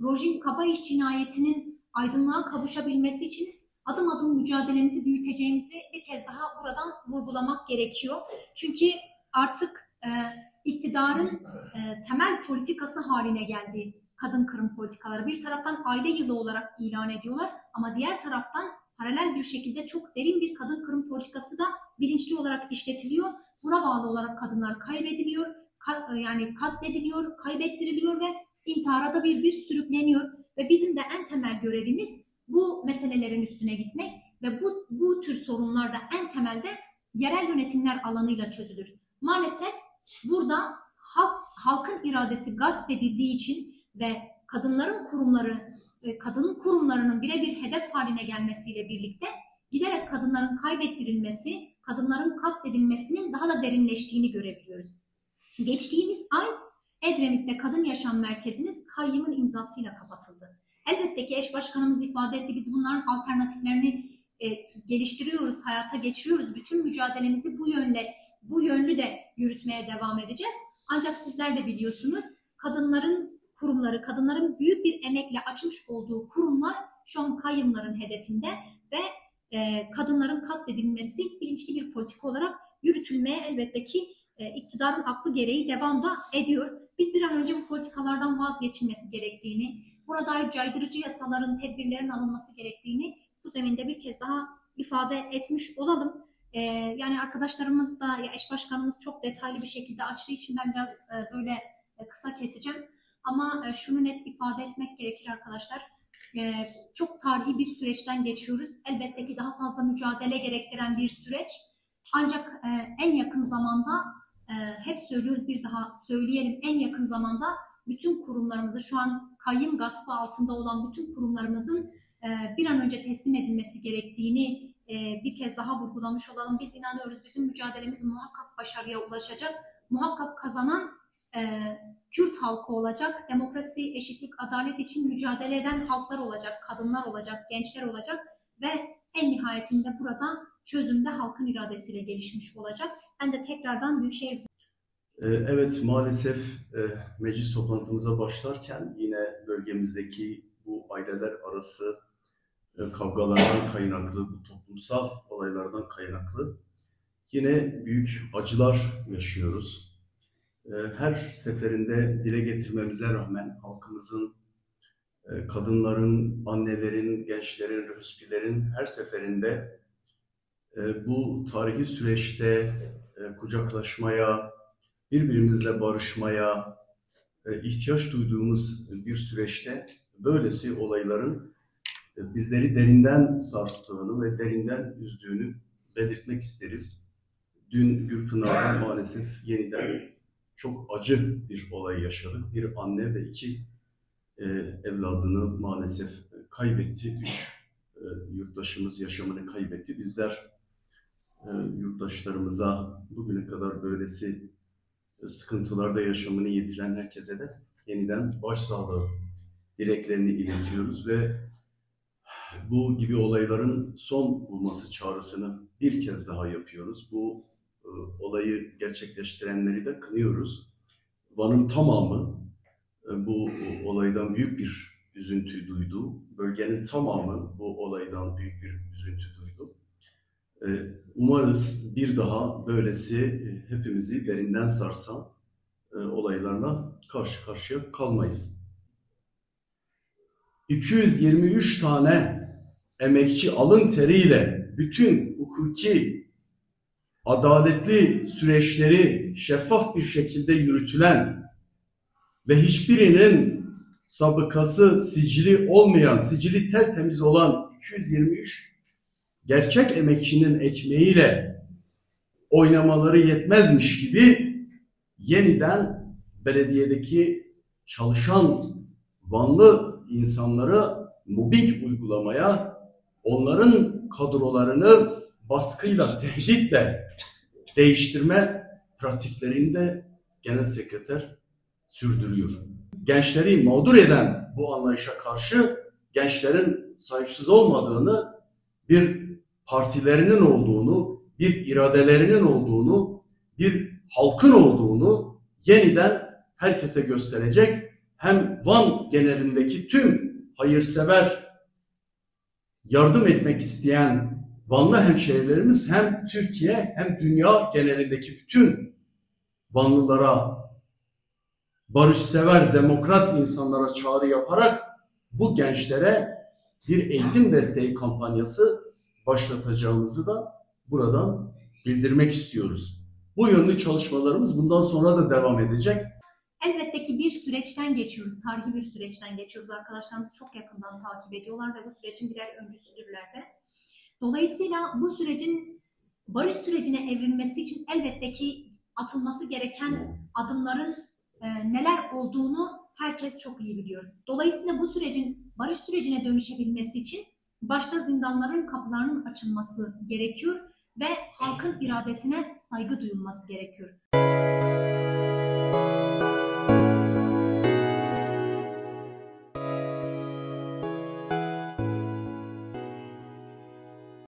Rojin Kabayiş cinayetinin aydınlığa kavuşabilmesi için adım adım mücadelemizi büyüteceğimizi bir kez daha buradan vurgulamak gerekiyor. Çünkü artık iktidarın temel politikası haline geldi kadın kırım politikaları. Bir taraftan aile yılı olarak ilan ediyorlar ama diğer taraftan paralel bir şekilde çok derin bir kadın kırım politikası da bilinçli olarak işletiliyor. Buna bağlı olarak kadınlar kaybediliyor, yani katlediliyor, kaybettiriliyor ve intihara da bir sürükleniyor. Ve bizim de en temel görevimiz bu meselelerin üstüne gitmek ve bu tür sorunlar da en temelde yerel yönetimler alanıyla çözülür. Maalesef burada halkın iradesi gasp edildiği için ve kadın kurumlarının birebir hedef haline gelmesiyle birlikte giderek kadınların kaybettirilmesi, kadınların katledilmesinin daha da derinleştiğini görebiliyoruz. Geçtiğimiz ay Edremit'te Kadın Yaşam Merkezimiz kayyımın imzasıyla kapatıldı. Elbette ki eş başkanımız ifade etti, biz bunların alternatiflerini geliştiriyoruz, hayata geçiriyoruz. Bütün mücadelemizi bu yönlü de yürütmeye devam edeceğiz. Ancak sizler de biliyorsunuz, kadınların kurumları, kadınların büyük bir emekle açmış olduğu kurumlar şu an kayyımların hedefinde ve kadınların katledilmesi bilinçli bir politika olarak yürütülmeye elbette ki iktidarın aklı gereği devam da ediyor. Biz bir an önce bu politikalardan vazgeçilmesi gerektiğini, buna dair caydırıcı yasaların, tedbirlerin alınması gerektiğini bu zeminde bir kez daha ifade etmiş olalım. Yani arkadaşlarımız da, eş başkanımız çok detaylı bir şekilde açtığı için ben biraz böyle kısa keseceğim. Ama şunu net ifade etmek gerekir arkadaşlar. Çok tarihi bir süreçten geçiyoruz. Elbette ki daha fazla mücadele gerektiren bir süreç. Ancak en yakın zamanda, hep söylüyoruz, bir daha söyleyelim, en yakın zamanda bütün kurumlarımızı, şu an kayyım gaspı altında olan bütün kurumlarımızın bir an önce teslim edilmesi gerektiğini bir kez daha vurgulamış olalım. Biz inanıyoruz, bizim mücadelemiz muhakkak başarıya ulaşacak. Muhakkak kazanan Kürt halkı olacak. Demokrasi, eşitlik, adalet için mücadele eden halklar olacak, kadınlar olacak, gençler olacak ve en nihayetinde burada çözümde halkın iradesiyle gelişmiş olacak. Ben de tekrardan Büyükşehir... Evet, maalesef meclis toplantımıza başlarken yine bölgemizdeki bu aileler arası kavgalardan kaynaklı, bu toplumsal olaylardan kaynaklı yine büyük acılar yaşıyoruz. Her seferinde dile getirmemize rağmen halkımızın, kadınların, annelerin, gençlerin, rühsbilerin her seferinde bu tarihi süreçte kucaklaşmaya, birbirimizle barışmaya ihtiyaç duyduğumuz bir süreçte böylesi olayların bizleri derinden sarstığını ve derinden üzdüğünü belirtmek isteriz. Dün Gürpınar'da maalesef yeniden çok acı bir olay yaşadık. Bir anne ve 2 evladını maalesef kaybetti. 3 yurttaşımız yaşamını kaybetti. Bizler yurttaşlarımıza bugüne kadar böylesi sıkıntılarda yaşamını yitiren herkese de yeniden başsağlığı dileklerini iletiyoruz ve bu gibi olayların son bulması çağrısını bir kez daha yapıyoruz. Bu olayı gerçekleştirenleri de kınıyoruz. Van'ın tamamı bu olaydan büyük bir üzüntü duydu. Bölgenin tamamı bu olaydan büyük bir üzüntü duydu. Umarız bir daha böylesi hepimizi derinden sarsan olaylarla karşı karşıya kalmayız. 223 tane emekçi alın teriyle bütün hukuki, adaletli süreçleri şeffaf bir şekilde yürütülen ve hiçbirinin sabıkası, sicili olmayan, sicili tertemiz olan 223 gerçek emekçinin ekmeğiyle oynamaları yetmezmiş gibi yeniden belediyedeki çalışan Vanlı insanları mobbing uygulamaya, onların kadrolarını baskıyla, tehditle değiştirme pratiklerini de genel sekreter sürdürüyor. Gençleri mağdur eden bu anlayışa karşı gençlerin sahipsiz olmadığını, bir partilerinin olduğunu, bir iradelerinin olduğunu, bir halkın olduğunu yeniden herkese gösterecek, hem Van genelindeki tüm hayırsever, yardım etmek isteyen Vanlı hemşehrilerimiz hem Türkiye hem dünya genelindeki bütün Vanlılara, barışsever, demokrat insanlara çağrı yaparak bu gençlere bir eğitim desteği kampanyası başlatacağımızı da buradan bildirmek istiyoruz. Bu yönlü çalışmalarımız bundan sonra da devam edecek. Elbette ki bir süreçten geçiyoruz, tarihi bir süreçten geçiyoruz. Arkadaşlarımız çok yakından takip ediyorlar ve bu sürecin birer öncüsüdürler de. Dolayısıyla bu sürecin barış sürecine evrilmesi için elbette ki atılması gereken adımların neler olduğunu herkes çok iyi biliyor. Dolayısıyla bu sürecin barış sürecine dönüşebilmesi için başta zindanların kapılarının açılması gerekiyor ve halkın iradesine saygı duyulması gerekiyor.